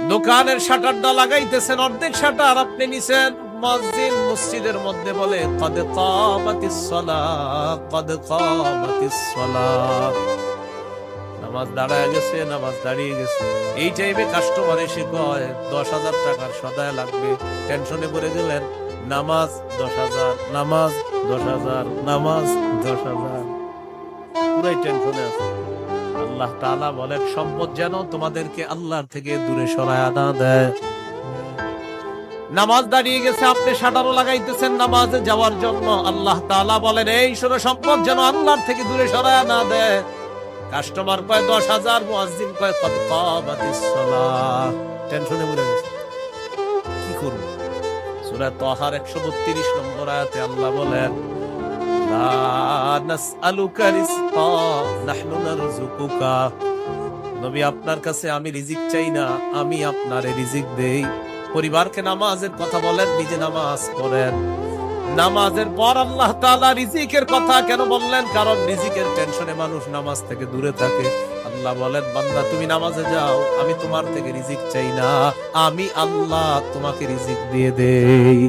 দোকানের শাটারটা লাগাইতেছেন, অর্ধেক শাটার আপনি নিছেন। মুয়াজ্জিন মসজিদের মধ্যে বলে কদ কামাতিস সালাহ, কদ কামাতিস সালাহ। নামাজ দাঁড়ায় গেছে, নামাজ দাঁড়িয়ে গেছে। এই টাইমে কাস্টমার এসে কয় 10,000 টাকার সদায় লাগবে। টেনশনে পড়ে গেলেন, নামাজ 10,000, নামাজ 10,000, নামাজ 10,000, পুরাই টেনশনে আছে। আল্লাহ তাআলা বলেন সম্পদ যেন তোমাদেরকে আল্লাহর থেকে দূরে সরায় না দেয়। নামাজ দাঁড়িয়ে গেছে, আপনি শাটারও লাগাইতেছেন নামাজে যাওয়ার জন্য। আল্লাহ তাআলা বলেন এই শোনো, সম্পদ যেন আল্লাহর থেকে দূরে সরায় না দেয়। কাস্টমার কয় 10,000, মুয়াজ্জিন কয় কদ কামাতিস সালাহ। টেনশনে পড়ে গেছে, কি করব? সূরা তাহার 132 নম্বর আয়াতে আল্লাহ বলেন লা নাসআলুকা রিজকা নাহনু নারযুকুকা। নবী আপনার কাছে আমি রিজিক চাই না, আমি আপনারে রিজিক দেই। পরিবারকে নামাজের কথা বলেন, নিজে নামাজ পড়েন। নামাজের পর আল্লাহ তাআলা রিজিকের কথা কেন বললেন? কারণ রিজিকের টেনশনে মানুষ নামাজ থেকে দূরে থাকে। আল্লাহ বলেন বান্দা তুমি নামাজে যাও, আমি তোমার থেকে রিজিক চাই না, আমি আল্লাহ তোমাকে রিজিক দিয়ে দেই।